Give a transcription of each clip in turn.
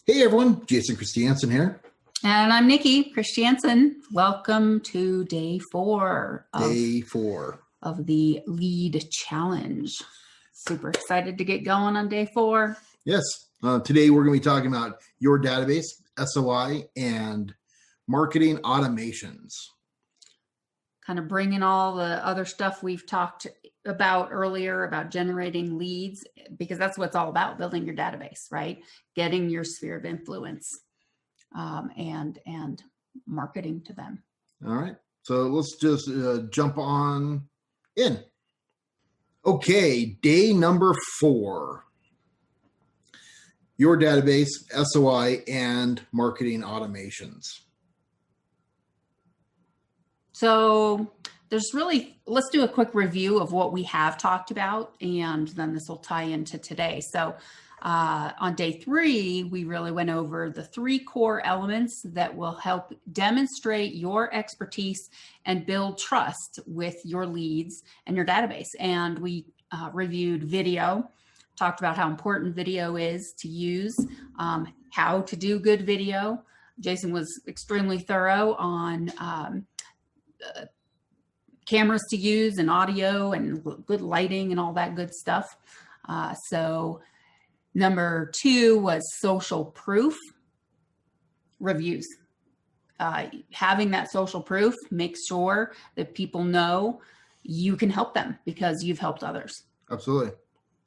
Hey everyone, Jason Christiansen here. And I'm Nikki Christiansen. Welcome to day four Day four. of the lead challenge. Super excited to get going on day four. Yes, today we're going to be talking about your database, SOI, and marketing automations. Kind of bringing all the other stuff we've talked about earlier about generating leads, because that's what it's all about, building your database, right? Getting your sphere of influence and marketing to them. All right, so let's just jump on in. Okay, day number 4. Your database, SOI, and marketing automations. So let's do a quick review of what we have talked about, and then this will tie into today. So on day 3, we really went over the 3 core elements that will help demonstrate your expertise and build trust with your leads and your database. And we reviewed video, talked about how important video is to use, how to do good video. Jason was extremely thorough on cameras to use and audio and good lighting and all that good stuff. So number 2 was social proof reviews. Having that social proof makes sure that people know you can help them because you've helped others. Absolutely.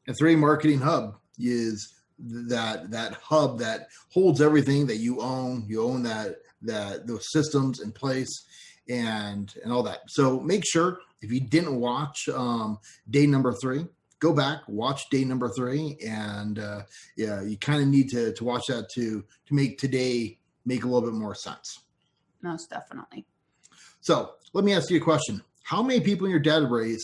And 3, marketing hub is that hub that holds everything that you own. You own that those systems in place and all that. So make sure, if you didn't watch day number 3, go back, watch day number 3, and you kind of need to watch that to make today make a little bit more sense. Most definitely. So let me ask you a question. How many people in your database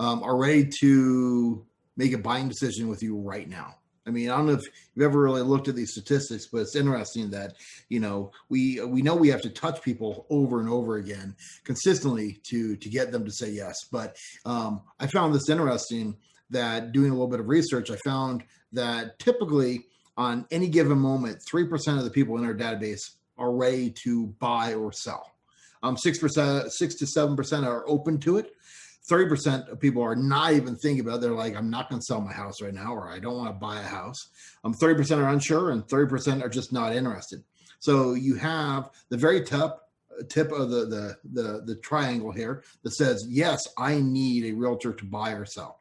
are ready to make a buying decision with you right now? I mean, I don't know if you've ever really looked at these statistics, but it's interesting that, we know we have to touch people over and over again consistently to get them to say yes. But I found this interesting that doing a little bit of research, I found that typically on any given moment, 3% of the people in our database are ready to buy or sell. 6% to 7% are open to it. 30% of people are not even thinking about it. They're like, I'm not going to sell my house right now, or I don't want to buy a house. 30% are unsure, and 30% are just not interested. So you have the very tip of the triangle here that says, yes, I need a realtor to buy or sell.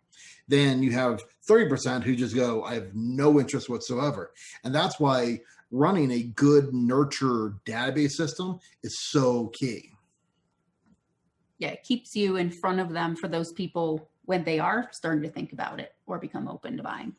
Then you have 30% who just go, I have no interest whatsoever. And that's why running a good nurture database system is so key. Yeah, it keeps you in front of them for those people when they are starting to think about it or become open to buying.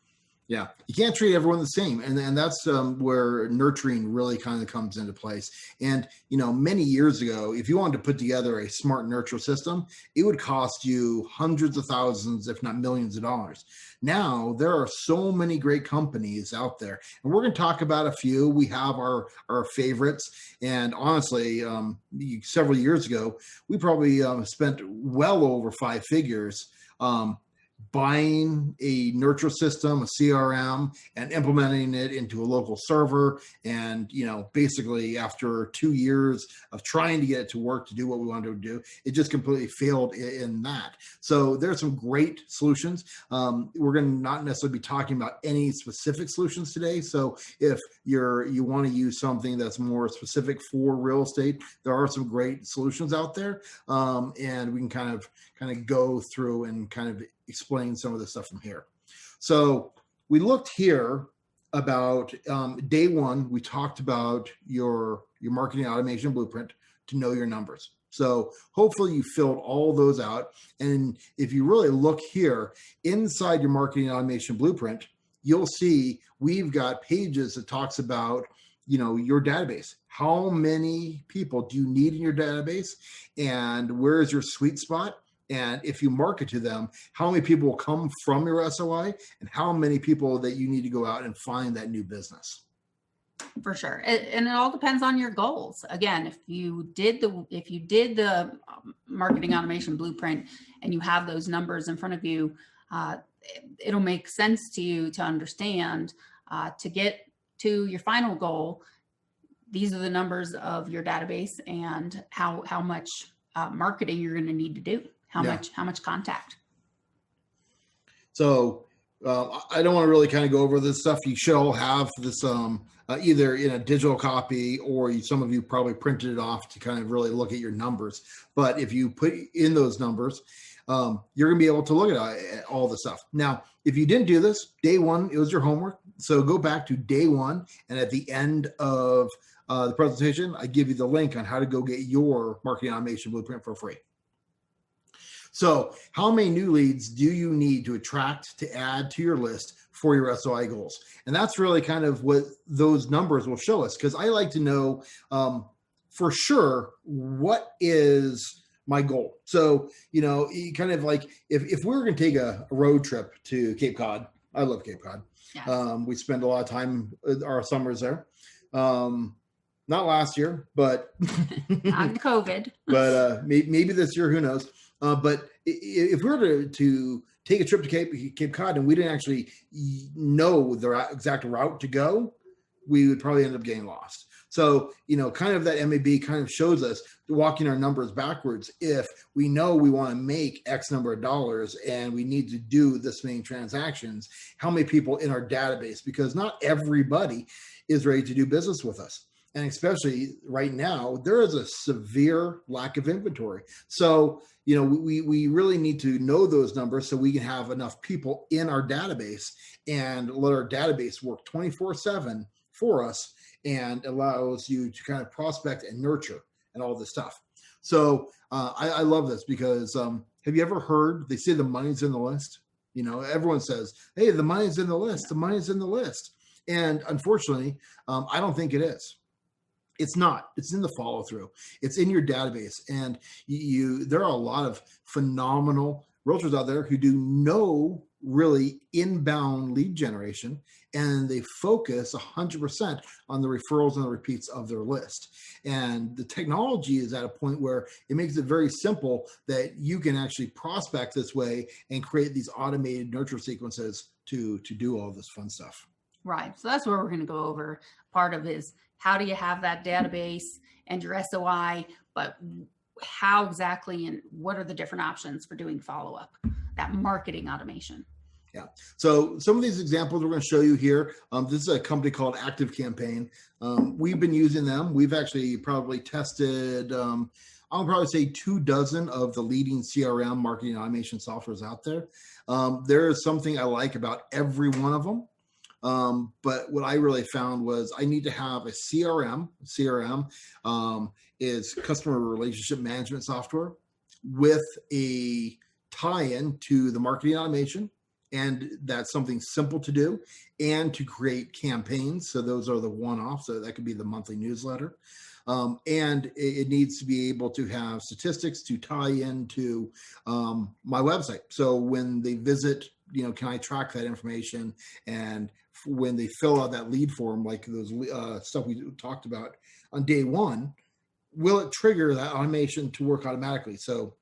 Yeah, you can't treat everyone the same. And that's where nurturing really kind of comes into place. And, many years ago, if you wanted to put together a smart nurture system, it would cost you hundreds of thousands, if not millions of dollars. Now, there are so many great companies out there, and we're going to talk about a few. We have our favorites. And honestly, several years ago, we probably spent well over 5 figures buying a nurture system, a CRM, and implementing it into a local server. And, basically after 2 years of trying to get it to work, to do what we wanted to do, it just completely failed in that. So there's some great solutions. We're going to not necessarily be talking about any specific solutions today. So if you want to use something that's more specific for real estate, there are some great solutions out there. And we can kind of go through and kind of explain some of the stuff from here. So we looked here about day 1. We talked about your marketing automation blueprint to know your numbers. So hopefully you filled all those out. And if you really look here inside your marketing automation blueprint, you'll see we've got pages that talks about your database. How many people do you need in your database, and where is your sweet spot? And if you market to them, how many people will come from your SOI, and how many people that you need to go out and find that new business? For sure. And it all depends on your goals. Again, if you did the marketing automation blueprint and you have those numbers in front of you, it'll make sense to you to understand To get to your final goal, these are the numbers of your database and how much marketing you're going to need to do, how much contact. So I don't want to really kind of go over this stuff. You should all have this either in a digital copy, or some of you probably printed it off to kind of really look at your numbers. But if you put in those numbers, you're going to be able to look at all the stuff. Now, if you didn't do this, day one, it was your homework. So go back to day one, and at the end of the presentation, I give you the link on how to go get your marketing automation blueprint for free. So how many new leads do you need to attract to add to your list for your SOI goals? And that's really kind of what those numbers will show us, because I like to know for sure what is my goal. So, kind of like if we were going to take a road trip to Cape Cod, I love Cape Cod. Yes. We spend a lot of time, our summers there. Not last year, but not COVID. But maybe this year, who knows? But if we were to take a trip to Cape Cod and we didn't actually know the exact route to go, we would probably end up getting lost. So, kind of that MAB kind of shows us walking our numbers backwards. If we know we want to make X number of dollars and we need to do this many transactions, how many people in our database? Because not everybody is ready to do business with us. And especially right now, there is a severe lack of inventory. So, we really need to know those numbers so we can have enough people in our database and let our database work 24/7 for us, and allows you to kind of prospect and nurture and all this stuff. So I love this because have you ever heard they say the money's in the list? Everyone says, hey, the money's in the list, the money's in the list. And unfortunately, I don't think it is. It's not. It's in the follow through. It's in your database. And there are a lot of phenomenal realtors out there who do no really inbound lead generation, and they focus 100% on the referrals and the repeats of their list. And the technology is at a point where it makes it very simple that you can actually prospect this way and create these automated nurture sequences to do all this fun stuff. Right. So that's where we're going to go over. Part of is how do you have that database and your SOI, but how exactly and what are the different options for doing follow-up, that marketing automation? Yeah. So some of these examples we're going to show you here. This is a company called Active Campaign. We've been using them. We've actually probably tested, I'll probably say 24 of the leading CRM marketing automation softwares out there. There is something I like about every one of them. But what I really found was I need to have a CRM. CRM is customer relationship management software with a tie-in to the marketing automation. And that's something simple to do, and to create campaigns. So those are the one-off. So that could be the monthly newsletter. And it needs to be able to have statistics to tie into my website. So when they visit, can I track that information? And when they fill out that lead form, like those stuff we talked about on day one, will it trigger that automation to work automatically? So,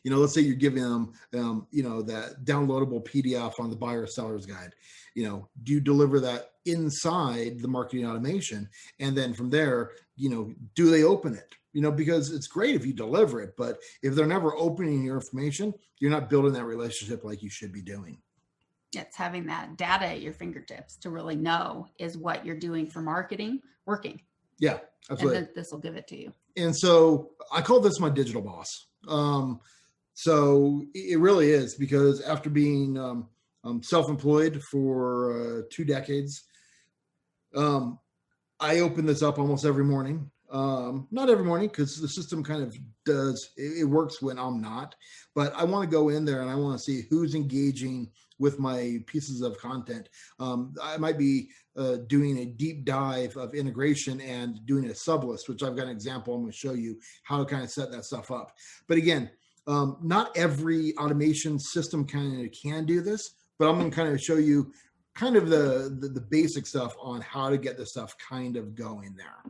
let's say you're giving them, that downloadable PDF on the buyer seller's guide. Do you deliver that inside the marketing automation? And then from there, do they open it? Because it's great if you deliver it, but if they're never opening your information, you're not building that relationship like you should be doing. It's having that data at your fingertips to really know, is what you're doing for marketing working? Yeah, absolutely. And then this will give it to you. And so I call this my digital boss. So it really is, because after being self-employed for 2 decades, I open this up almost every morning. Not every morning, because the system kind of it works when I'm not, but I want to go in there and I want to see who's engaging with my pieces of content. I might be doing a deep dive of integration and doing a sub list, which I've got an example. I'm going to show you how to kind of set that stuff up. But again, not every automation system kind of can do this, but I'm going to kind of show you kind of the basic stuff on how to get this stuff kind of going there.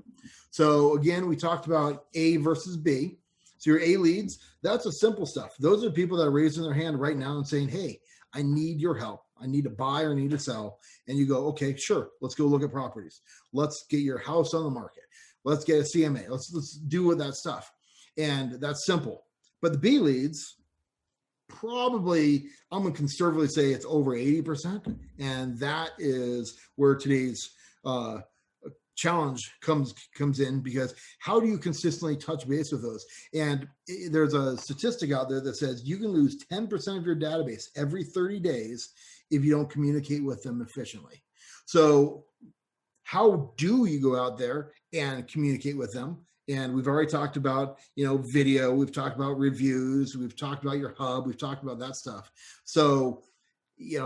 So again, we talked about A versus B. So your A leads, that's the simple stuff. Those are people that are raising their hand right now and saying, hey, I need your help. I need to buy or need to sell. And you go, okay, sure. Let's go look at properties. Let's get your house on the market. Let's get a CMA. Let's do with that stuff. And that's simple. But the B leads, probably, I'm going to conservatively say it's over 80%. And that is where today's challenge comes in, because how do you consistently touch base with those? And there's a statistic out there that says you can lose 10% of your database every 30 days if you don't communicate with them efficiently. So how do you go out there and communicate with them? And we've already talked about, video, we've talked about reviews, we've talked about your hub, we've talked about that stuff. So,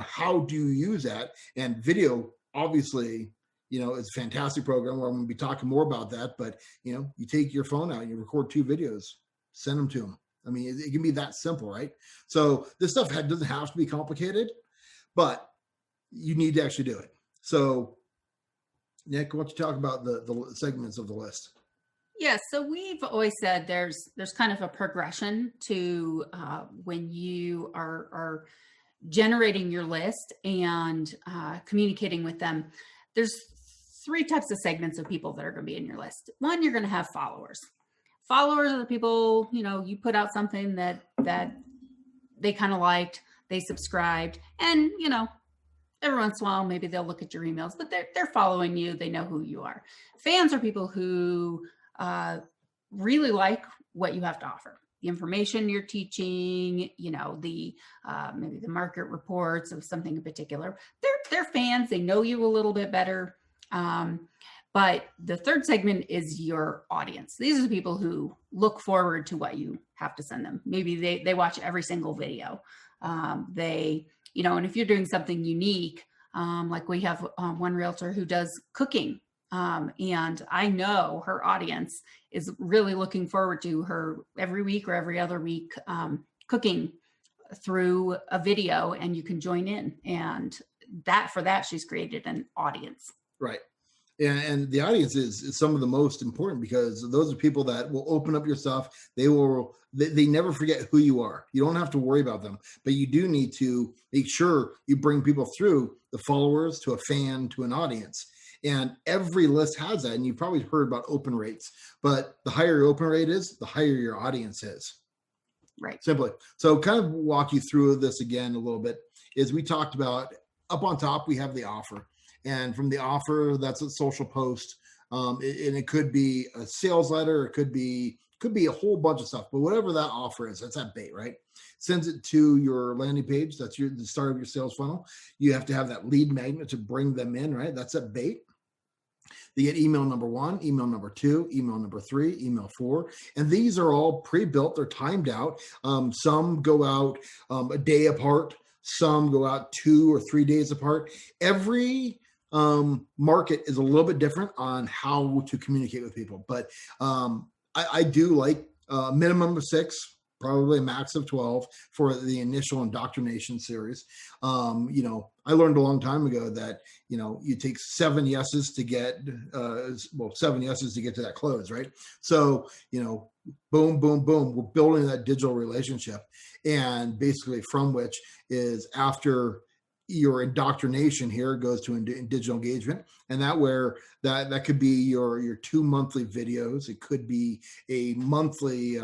how do you use that? And video, obviously, it's a fantastic program where I'm going to be talking more about that. But, you take your phone out and you record 2 videos, send them to them. I mean, it can be that simple, right? So this stuff doesn't have to be complicated, but you need to actually do it. So, Nick, why don't you talk about the segments of the list? Yeah, so we've always said there's kind of a progression to when you are generating your list and communicating with them. There's 3 types of segments of people that are going to be in your list. One, you're going to have followers. Followers are the people, you put out something that they kind of liked, they subscribed, and every once in a while maybe they'll look at your emails, but they're following you, they know who you are. Fans are people who really like what you have to offer, the information you're teaching, the maybe the market reports of something in particular. They're fans, they know you a little bit better. But the third segment is your audience. These are the people who look forward to what you have to send them. Maybe they watch every single video. And if you're doing something unique, like we have one realtor who does cooking, and I know her audience is really looking forward to her every week or every other week cooking through a video, and you can join in. And for that, she's created an audience. Right. And the audience is some of the most important, because those are people that will open up your stuff. They never forget who you are. You don't have to worry about them, but you do need to make sure you bring people through the followers to a fan to an audience. And every list has that. And you've probably heard about open rates, but the higher your open rate is, the higher your audience is. Right. Simply. So kind of walk you through this again a little bit. Is we talked about up on top, we have the offer. And from the offer, that's a social post. And it could be a sales letter. It could be a whole bunch of stuff, but whatever that offer is, that's that bait, right? Sends it to your landing page. That's the start of your sales funnel. You have to have that lead magnet to bring them in, right? That's that bait. They get email number 1, email number 2, email number 3, email 4. And these are all pre-built. They're timed out. Some go out a day apart. Some go out 2 or 3 days apart. Every market is a little bit different on how to communicate with people. But I do like a minimum of 6, probably a max of 12 for the initial indoctrination series. I learned a long time ago that, you take 7 yeses to get, 7 yeses to get to that close, right? So, boom, boom, boom, we're building that digital relationship. And basically from which is after your indoctrination here goes to digital engagement, and that could be your 2 monthly videos. It could be a monthly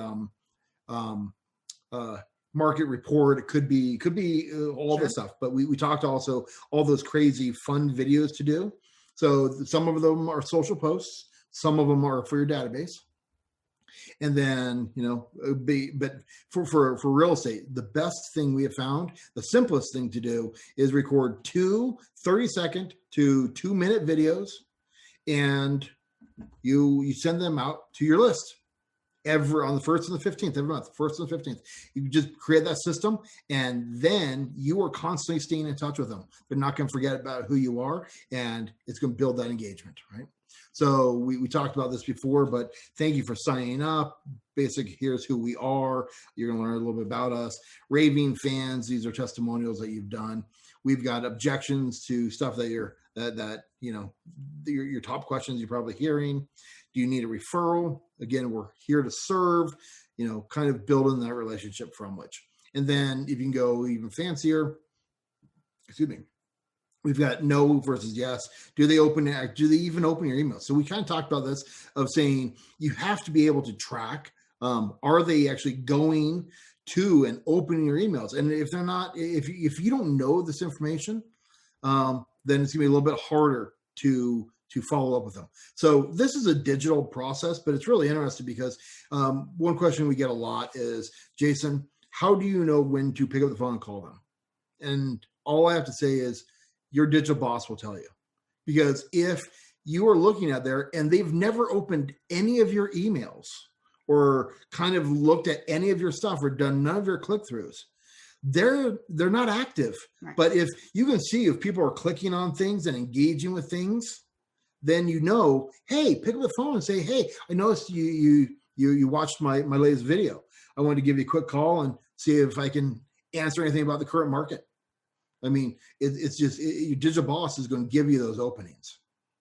market report. It could be all this stuff. But we talked also all those crazy fun videos to do. So some of them are social posts, some of them are for your database. And then, but for real estate, the best thing we have found, the simplest thing to do is record 2 30-second to 2-minute videos, and you send them out to your list on the 1st and the 15th every month, 1st and the 15th. You just create that system, and then you are constantly staying in touch with them. They're not going to forget about who you are, and it's going to build that engagement, right? So we talked about this before, but thank you for signing up. Here's who we are. You're going to learn a little bit about us. Raving fans, these are testimonials that you've done. We've got objections to stuff that your top questions you're probably hearing. Do you need a referral? Again, we're here to serve, kind of building that relationship from which. And then if you can go even fancier, excuse me. We've got no versus yes. Do they even open your email? So we kind of talked about this of saying you have to be able to track, are they actually going to and opening your emails? And if they're not, if you don't know this information, then it's gonna be a little bit harder to follow up with them. So this is a digital process, but it's really interesting because one question we get a lot is, Jason, how do you know when to pick up the phone and call them? And all I have to say is your digital boss will tell you. Because if you are looking at there and they've never opened any of your emails or kind of looked at any of your stuff or done none of your click-throughs, they're not active. Right. But if you can see if people are clicking on things and engaging with things, then hey, pick up the phone and say, hey, I noticed you watched my latest video. I wanted to give you a quick call and see if I can answer anything about the current market. I mean, it's just your digital boss is going to give you those openings.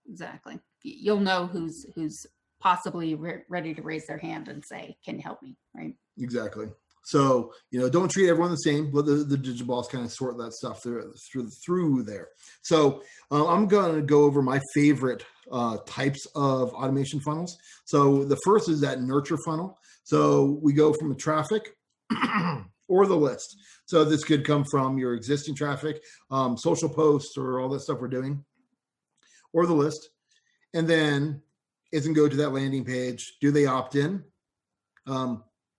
Exactly. You'll know who's possibly ready to raise their hand and say, can you help me? Right. Exactly. So, don't treat everyone the same. Let the digital boss kind of sort that stuff through there. So I'm going to go over my favorite types of automation funnels. So the first is that nurture funnel. So we go from the traffic or the list. So this could come from your existing traffic, social posts, or all that stuff we're doing, or the list. And then it's going to go to that landing page. Do they opt in?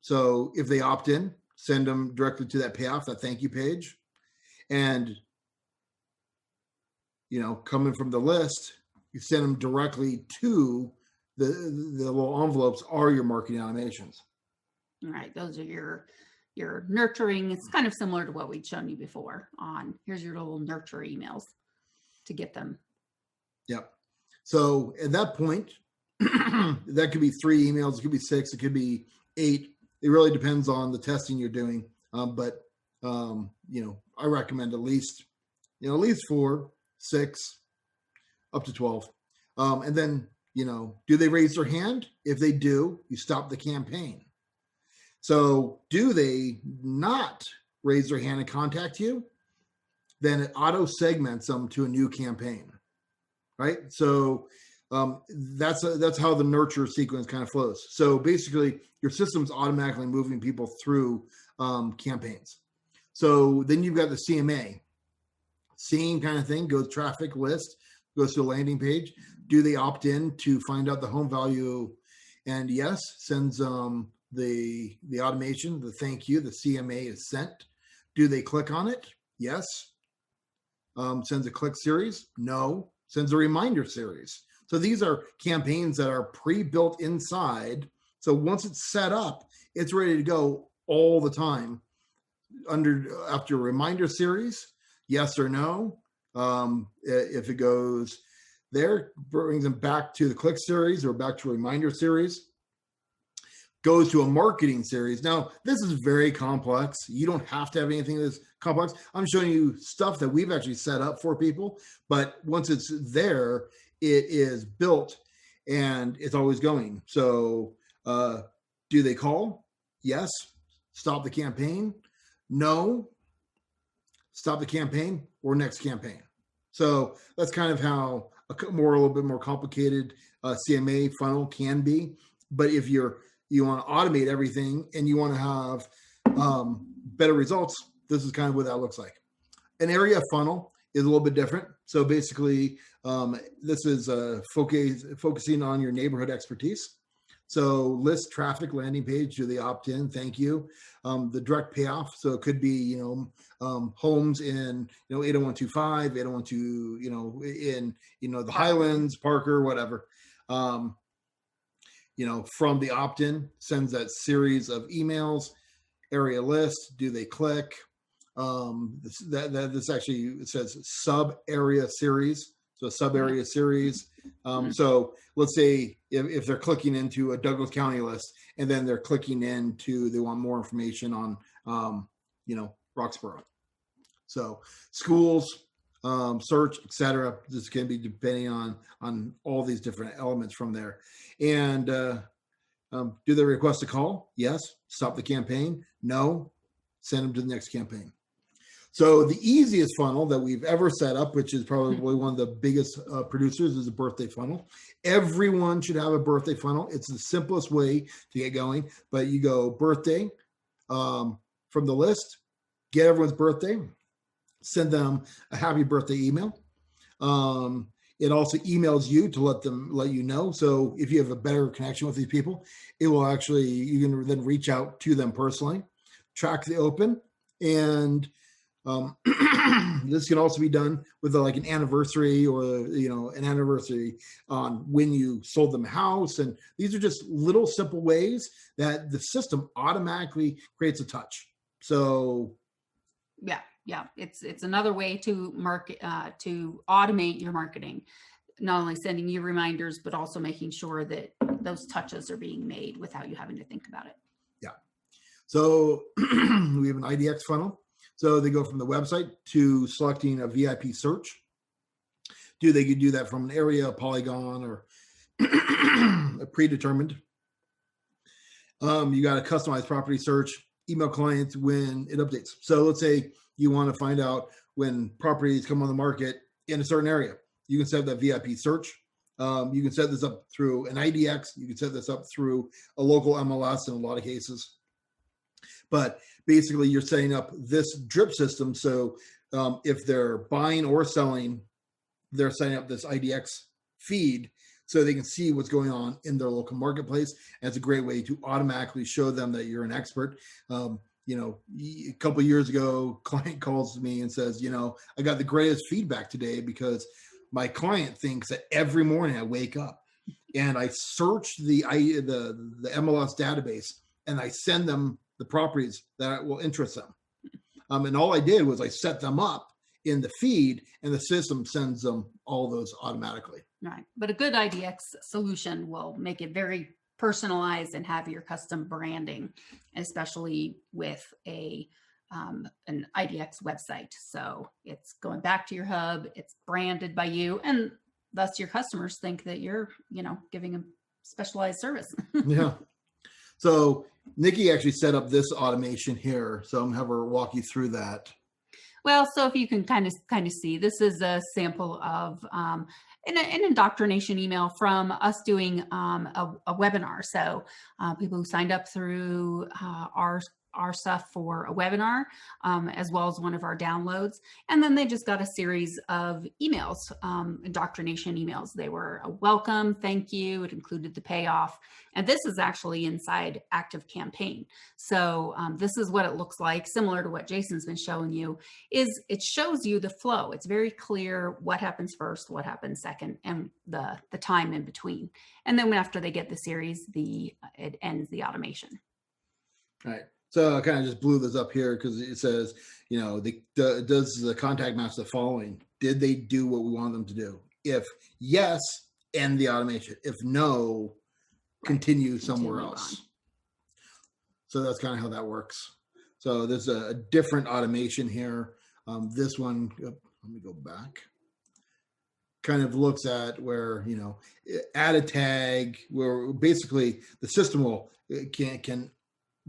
So if they opt in, send them directly to that payoff, that thank you page. And, coming from the list, you send them directly to the little envelopes are your marketing automations. All right. Those are your nurturing. It's kind of similar to what we'd shown you before on here's your little nurture emails to get them. Yep. So at that point, that could be 3 emails. It could be 6. It could be 8. It really depends on the testing you're doing. But I recommend at least 4, 6, up to 12. And then, do they raise their hand? If they do, you stop the campaign. So do they not raise their hand and contact you? Then it auto segments them to a new campaign, right? So that's how the nurture sequence kind of flows. So basically, your system's automatically moving people through campaigns. So then you've got the CMA. Same kind of thing, goes traffic list, goes to a landing page. Do they opt in to find out the home value? And yes, sends the automation, the thank you, the CMA is sent. Do they click on it? Yes. Sends a click series? No. Sends a reminder series. So these are campaigns that are pre-built inside. So once it's set up, it's ready to go all the time. After a reminder series, yes or no. If it goes there, brings them back to the click series or back to a reminder series. Goes to a marketing series. Now, this is very complex. You don't have to have anything that's complex. I'm showing you stuff that we've actually set up for people, but once it's there, it is built and it's always going. So do they call? Yes. Stop the campaign? No. Stop the campaign or next campaign. So that's kind of how a little bit more complicated CMA funnel can be. But if you want to automate everything and you want to have better results, this is kind of what that looks like. An area funnel is a little bit different. So basically, this is focusing on your neighborhood expertise. So list, traffic, landing page, do they opt in? Thank you. The direct payoff. So it could be, homes in, 80125, 801, in, the Highlands, Parker, whatever. From the opt-in, sends that series of emails, area list, do they click? This actually says sub area series. So a sub area series. So let's say if they're clicking into a Douglas County list and then they're clicking into, they want more information on, Roxborough. So schools, search, etc. This can be depending on all these different elements from there. And do they request a call? Yes. Stop the campaign? No. Send them to the next campaign. So the easiest funnel that we've ever set up, which is probably one of the biggest producers, is a birthday funnel. Everyone should have a birthday funnel. It's the simplest way to get going, but you go birthday from the list, get everyone's birthday, send them a happy birthday email. It also emails you to let you know. So if you have a better connection with these people, it will actually, you can then reach out to them personally, track the open, and this can also be done with like an anniversary or an anniversary on when you sold them a house. And these are just little simple ways that the system automatically creates a touch. So yeah, it's another way to market, to automate your marketing, not only sending you reminders, but also making sure that those touches are being made without you having to think about it. Yeah. So we have an IDX funnel. So they go from the website to selecting a VIP search. They could do that from an area, a polygon, or a predetermined. You got a customized property search, email clients when it updates. So let's say you want to find out when properties come on the market in a certain area. You can set that VIP search. You can set this up through an IDX. You can set this up through a local MLS in a lot of cases. But basically, you're setting up this drip system. So if they're buying or selling, they're setting up this IDX feed so they can see what's going on in their local marketplace. And it's a great way to automatically show them that you're an expert. A couple of years ago, client calls me and says, I got the greatest feedback today because my client thinks that every morning I wake up and I search the MLS database and I send them the properties that will interest them. And all I did was I set them up in the feed and the system sends them all those automatically. Right. But a good IDX solution will make it very personalized and have your custom branding, especially with an IDX website. So it's going back to your hub, it's branded by you, and thus your customers think that you're, giving a specialized service. Yeah. So Nikki actually set up this automation here. So I'm gonna have her walk you through that. Well, so if you can kind of see, this is a sample of an indoctrination email from us doing a webinar. So people who signed up through our stuff for a webinar, as well as one of our downloads. And then they just got a series of emails, indoctrination emails. They were a welcome, thank you. It included the payoff. And this is actually inside Active Campaign. So this is what it looks like, similar to what Jason's been showing you, is it shows you the flow. It's very clear what happens first, what happens second, and the time in between. And then after they get the series, it ends the automation. All right. So I kind of just blew this up here because it says, does the contact match the following? Did they do what we want them to do? If yes, end the automation. If no, continue somewhere else. On. So that's kind of how that works. So there's a different automation here. This one, let me go back. Kind of looks at where, add a tag, where basically the system will can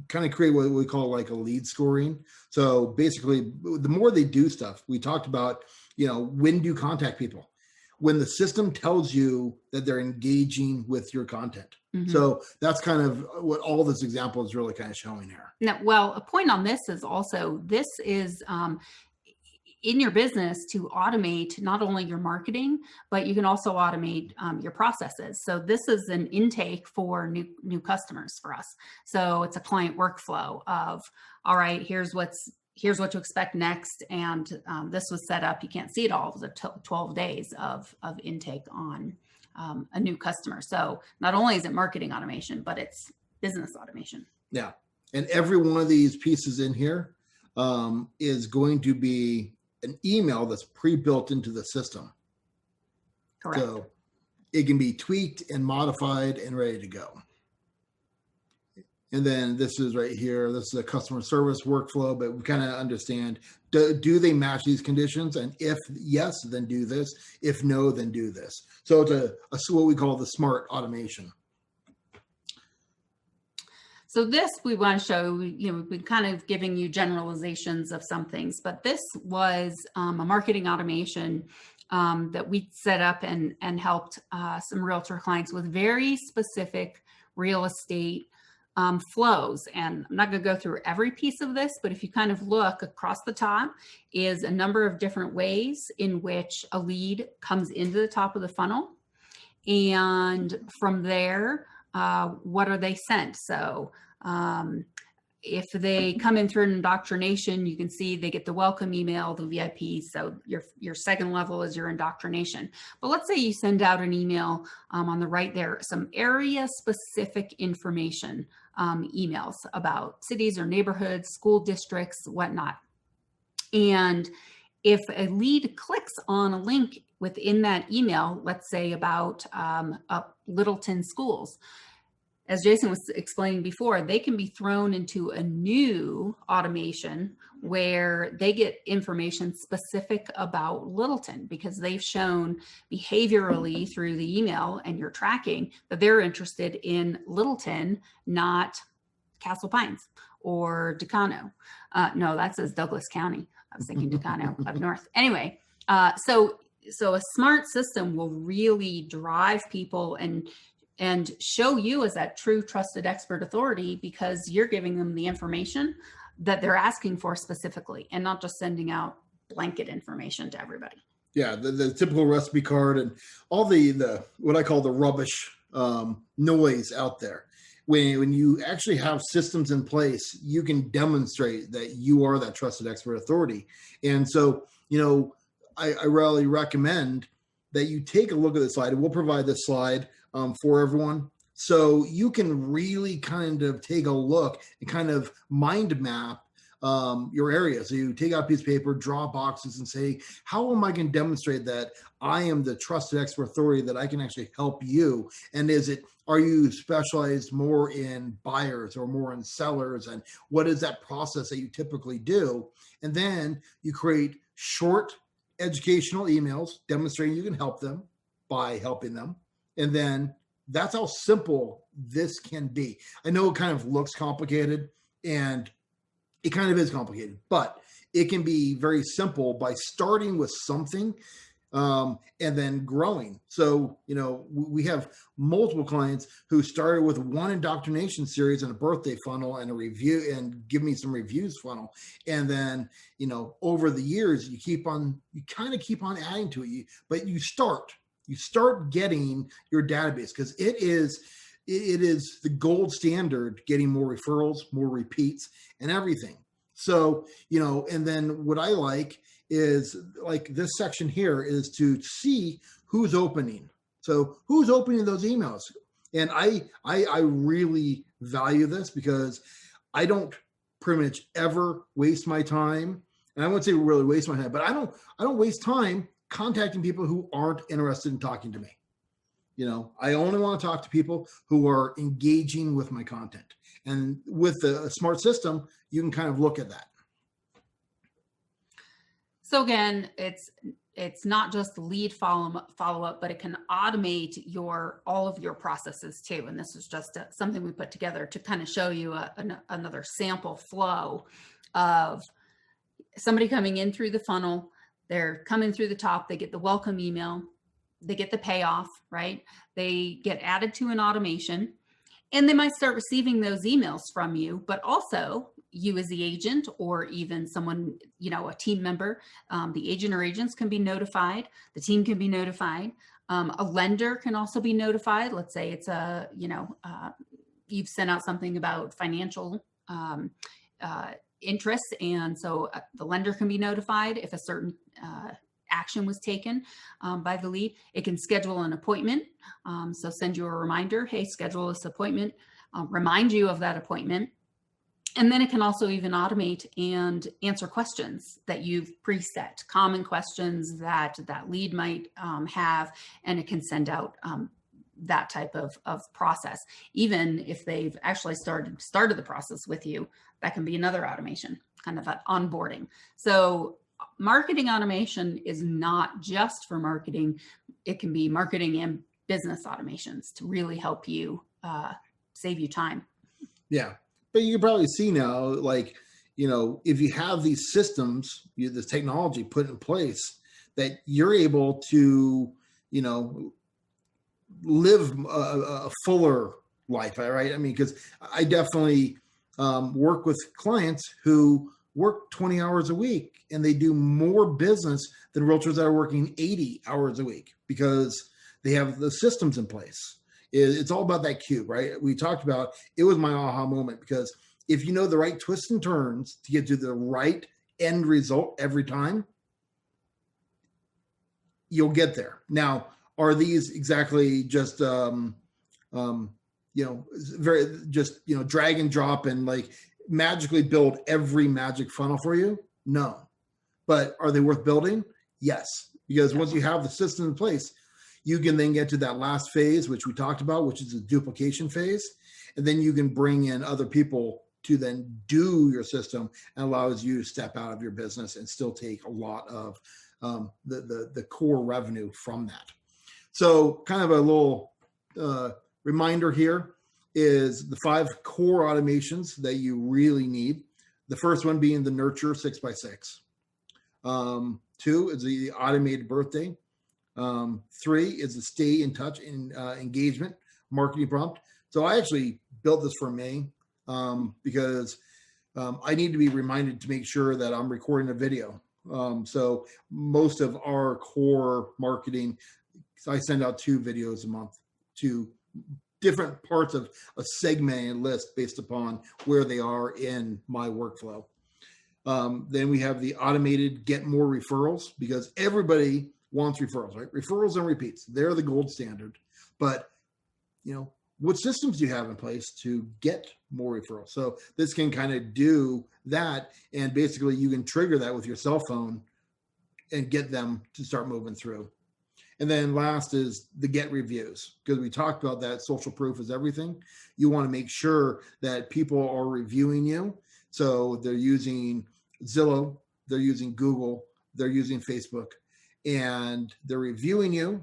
kind of create what we call like a lead scoring. So basically, the more they do stuff, we talked about, when do you contact people? When the system tells you that they're engaging with your content. Mm-hmm. So that's kind of what all this example is really kind of showing here. Now, well, a point on this is also, this is in your business to automate not only your marketing, but you can also automate your processes. So this is an intake for new customers for us. So it's a client workflow of, all right, here's what to expect next. And this was set up, you can't see it all, it was a 12 days of intake on a new customer. So not only is it marketing automation, but it's business automation. Yeah. And every one of these pieces in here is going to be an email that's pre-built into the system. Correct. So it can be tweaked and modified and ready to go. And then this is right here. This is a customer service workflow, but we kind of understand, do they match these conditions? And if yes, then do this. If no, then do this. So it's what we call the smart automation. So this we want to show, we've been kind of giving you generalizations of some things, but this was a marketing automation that we set up and helped some realtor clients with very specific real estate flows. And I'm not going to go through every piece of this, but if you kind of look across the top is a number of different ways in which a lead comes into the top of the funnel. And from there, what are they sent? So if they come in through an indoctrination, you can see they get the welcome email, the VIP. So your second level is your indoctrination. But let's say you send out an email on the right there, some area specific information emails about cities or neighborhoods, school districts, whatnot. And if a lead clicks on a link within that email, let's say about Littleton schools, as Jason was explaining before, they can be thrown into a new automation where they get information specific about Littleton because they've shown behaviorally through the email and your tracking that they're interested in Littleton, not Castle Pines or Decano. No, that says Douglas County. I was thinking Decano up north. Anyway, so a smart system will really drive people and show you as that true trusted expert authority because you're giving them the information that they're asking for specifically and not just sending out blanket information to everybody. Yeah, the typical recipe card and all the what I call the rubbish noise out there. When you actually have systems in place, you can demonstrate that you are that trusted expert authority. And so, I really recommend that you take a look at the slide, and we'll provide this slide for everyone. So you can really kind of take a look and kind of mind map your area. So you take out a piece of paper, draw boxes and say, how am I going to demonstrate that I am the trusted expert authority that I can actually help you? And are you specialized more in buyers or more in sellers? And what is that process that you typically do? And then you create short educational emails demonstrating you can help them by helping them. And then that's how simple this can be. I know it kind of looks complicated, and it kind of is complicated, but it can be very simple by starting with something and then growing. So, we have multiple clients who started with one indoctrination series and a birthday funnel and a review and give me some reviews funnel. And then, over the years, you kind of keep on adding to it, but you start getting your database because it is the gold standard, getting more referrals, more repeats and everything. So, and then what I like is like this section here is to see who's opening. So who's opening those emails? And I really value this because I don't pretty much ever waste my time. And I wouldn't say really waste my time, but I don't waste time contacting people who aren't interested in talking to me. I only want to talk to people who are engaging with my content. And with a smart system, you can kind of look at that. So again, it's not just lead follow-up, but it can automate all of your processes too. And this is just something we put together to kind of show you another sample flow of somebody coming in through the funnel. They're coming through the top, they get the welcome email, they get the payoff, right? They get added to an automation, and they might start receiving those emails from you, but also you as the agent or even someone, a team member, the agent or agents can be notified, the team can be notified. A lender can also be notified. Let's say it's you've sent out something about financial interests, and so the lender can be notified if a certain action was taken by the lead. It can schedule an appointment, so send you a reminder, hey, schedule this appointment, remind you of that appointment. And then it can also even automate and answer questions that you've preset, common questions that lead might have, and it can send out that type of process. Even if they've actually started the process with you, that can be another automation, kind of that onboarding. So marketing automation is not just for marketing. It can be marketing and business automations to really help you save you time. Yeah. But you can probably see now, like, if you have these systems, this technology put in place, that you're able to, you know, live a fuller life, right? I mean, because I definitely work with clients who work 20 hours a week and they do more business than realtors that are working 80 hours a week because they have the systems in place. It's all about that cube, right? We talked about, it was my aha moment, because if you know the right twists and turns to get to the right end result every time, you'll get there. Now, are these exactly just very just drag and drop and like magically build every magic funnel for you? No. But are they worth building? Yes. Because once you have the system in place, you can then get to that last phase, which we talked about, which is the duplication phase. And then you can bring in other people to then do your system, and allows you to step out of your business and still take a lot of the core revenue from that. So kind of a little reminder here is the 5 core automations that you really need. The first one being the nurture 6x6. 2 is the automated birthday. 3 is the stay in touch and engagement marketing prompt. So I actually built this for May because I need to be reminded to make sure that I'm recording a video. So most of our core marketing, I send out 2 videos a month to different parts of a segmented list based upon where they are in my workflow. Then we have the automated get more referrals, because everybody wants referrals, right? Referrals and repeats, they're the gold standard. But, what systems do you have in place to get more referrals? So this can kind of do that. And basically you can trigger that with your cell phone and get them to start moving through. And then last is the get reviews, because we talked about that social proof is everything. You want to make sure that people are reviewing you. So they're using Zillow, they're using Google, they're using Facebook, and they're reviewing you.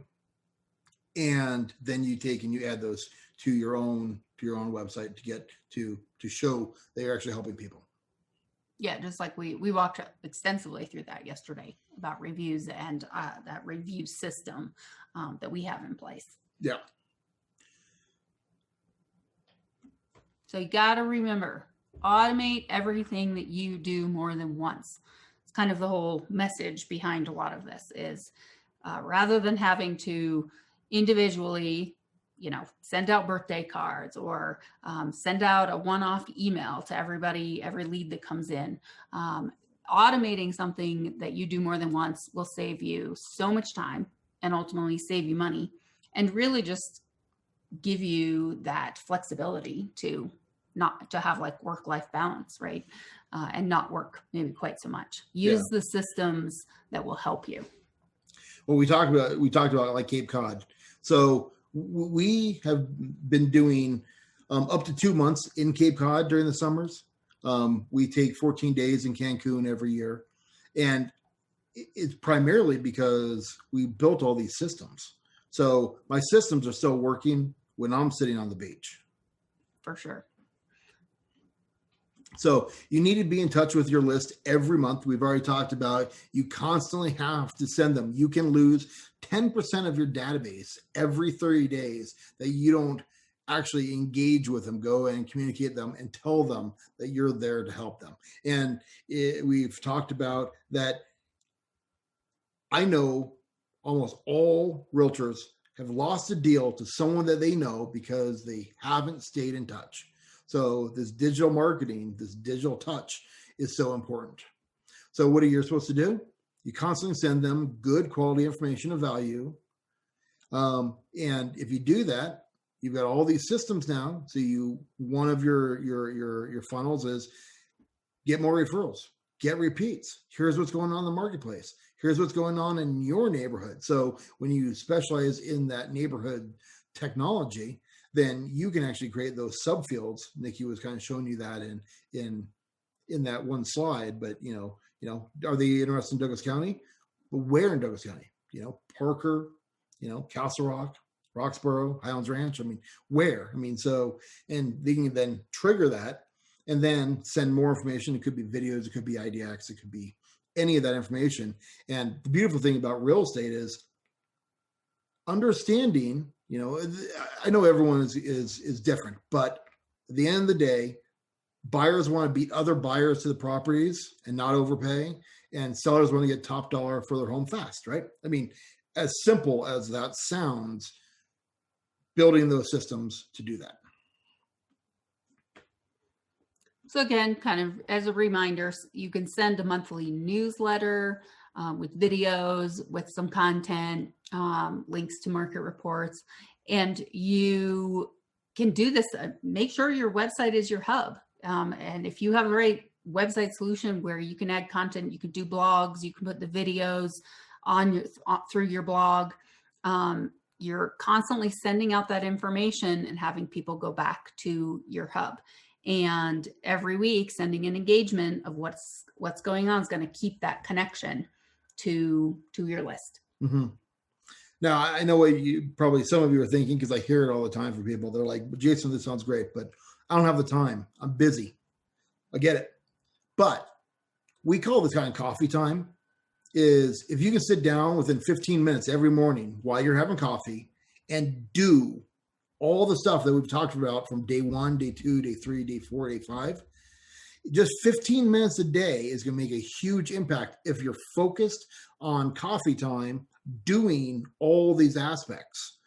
And then you take and you add those to your own website to get to show that you're actually helping people. Yeah, just like we walked extensively through that yesterday about reviews and that review system that we have in place. Yeah. So you got to remember, automate everything that you do more than once. It's kind of the whole message behind a lot of this is rather than having to individually send out birthday cards or send out a one-off email to everybody, every lead that comes in. Automating something that you do more than once will save you so much time and ultimately save you money, and really just give you that flexibility to not to have like work-life balance, right? And not work maybe quite so much. Use the systems that will help you. Well, we talked about like Cape Cod. So we have been doing up to 2 months in Cape Cod during the summers. We take 14 days in Cancun every year. And it's primarily because we built all these systems. So my systems are still working when I'm sitting on the beach. For sure. So you need to be in touch with your list every month. We've already talked about you constantly have to send them. You can lose 10% of your database every 30 days that you don't actually engage with them, go and communicate them and tell them that you're there to help them. And we've talked about that. I know almost all realtors have lost a deal to someone that they know because they haven't stayed in touch. So this digital marketing, this digital touch is so important. So what are you supposed to do? You constantly send them good quality information of value. And if you do that, you've got all these systems now. So one of your funnels is get more referrals, get repeats. Here's what's going on in the marketplace. Here's what's going on in your neighborhood. So when you specialize in that neighborhood technology, then you can actually create those subfields. Nikki was kind of showing you that in that one slide, but are they interested in Douglas County? But where in Douglas County? Parker, Castle Rock, Roxborough, Highlands Ranch. I mean, where? I mean, so, and they can then trigger that and then send more information. It could be videos, it could be IDX, it could be any of that information. And the beautiful thing about real estate is understanding, you know, I know everyone is different, but at the end of the day, buyers want to beat other buyers to the properties and not overpay, and sellers want to get top dollar for their home fast, right? I mean, as simple as that sounds, building those systems to do that. So again, kind of as a reminder, you can send a monthly newsletter with videos, with some content, links to market reports, and you can do this. Make sure your website is your hub. And if you have the right website solution where you can add content, you can do blogs, you can put the videos through your blog. You're constantly sending out that information and having people go back to your hub. And every week, sending an engagement of what's going on is going to keep that connection to your list. Mm-hmm. Now, I know what you probably some of you are thinking, because I hear it all the time from people. They're like, Jason, this sounds great, but I don't have the time. I'm busy. I get it. But we call this kind of coffee time. Is if you can sit down within 15 minutes every morning while you're having coffee and do all the stuff that we've talked about from day 1, day 2, day 3, day 4, day 5, just 15 minutes a day is going to make a huge impact if you're focused on coffee time doing all these aspects.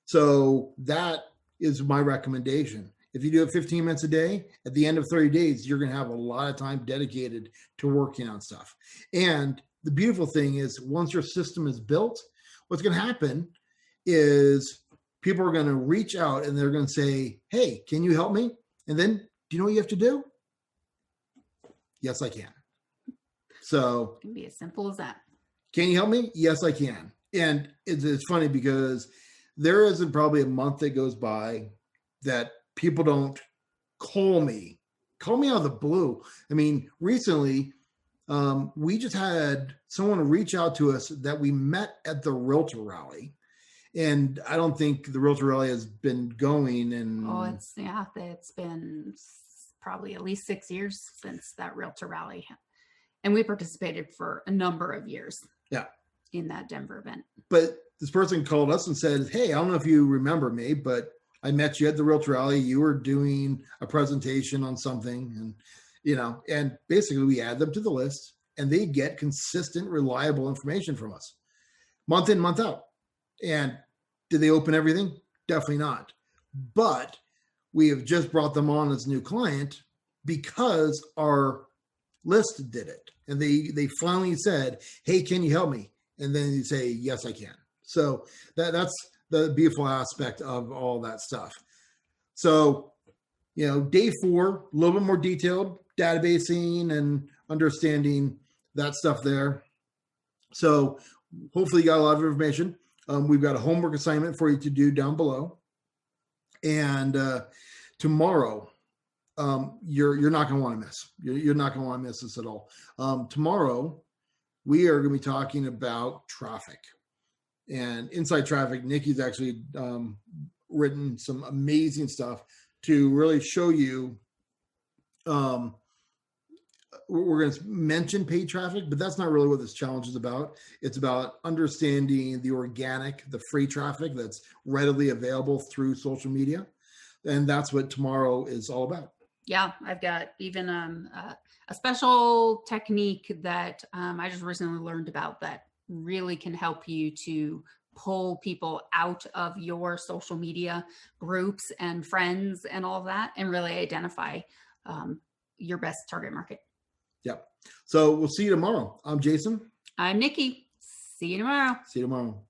So that is my recommendation. If you do it 15 minutes a day, at the end of 30 days, you're going to have a lot of time dedicated to working on stuff. And the beautiful thing is, once your system is built, what's going to happen is people are going to reach out and they're going to say, hey, can you help me? And then, do you know what you have to do? Yes, I can. So It can be as simple as that. Can you help me? Yes, I can. And it's funny because there isn't probably a month that goes by that people don't call me out of the blue. I mean, recently, we just had someone reach out to us that we met at the Realtor Rally. And I don't think the Realtor Rally has been going in. Oh, it's been probably at least 6 years since that Realtor Rally. And we participated for a number of years. Yeah. In that Denver event. But this person called us and said, hey, I don't know if you remember me, but I met you at the Realtor Rally. You were doing a presentation on something, and, you know, and basically we add them to the list and they get consistent, reliable information from us month in, month out. And did they open everything? Definitely not. But we have just brought them on as a new client because our list did it. And they finally said, hey, can you help me? And then you say, yes, I can. So that's the beautiful aspect of all that stuff. So, you know, day 4, a little bit more detailed databasing and understanding that stuff there. So hopefully you got a lot of information. We've got a homework assignment for you to do down below. And tomorrow, you're not going to want to miss. You're not going to want to miss this at all. Tomorrow, we are going to be talking about traffic. And inside traffic, Nikki's actually written some amazing stuff to really show you. We're going to mention paid traffic, but that's not really what this challenge is about. It's about understanding the organic, the free traffic that's readily available through social media. And that's what tomorrow is all about. Yeah, I've got even a special technique that I just recently learned about that really can help you to pull people out of your social media groups and friends and all of that, and really identify your best target market. Yep. So we'll see you tomorrow. I'm Jason. I'm Nikki. See you tomorrow. See you tomorrow.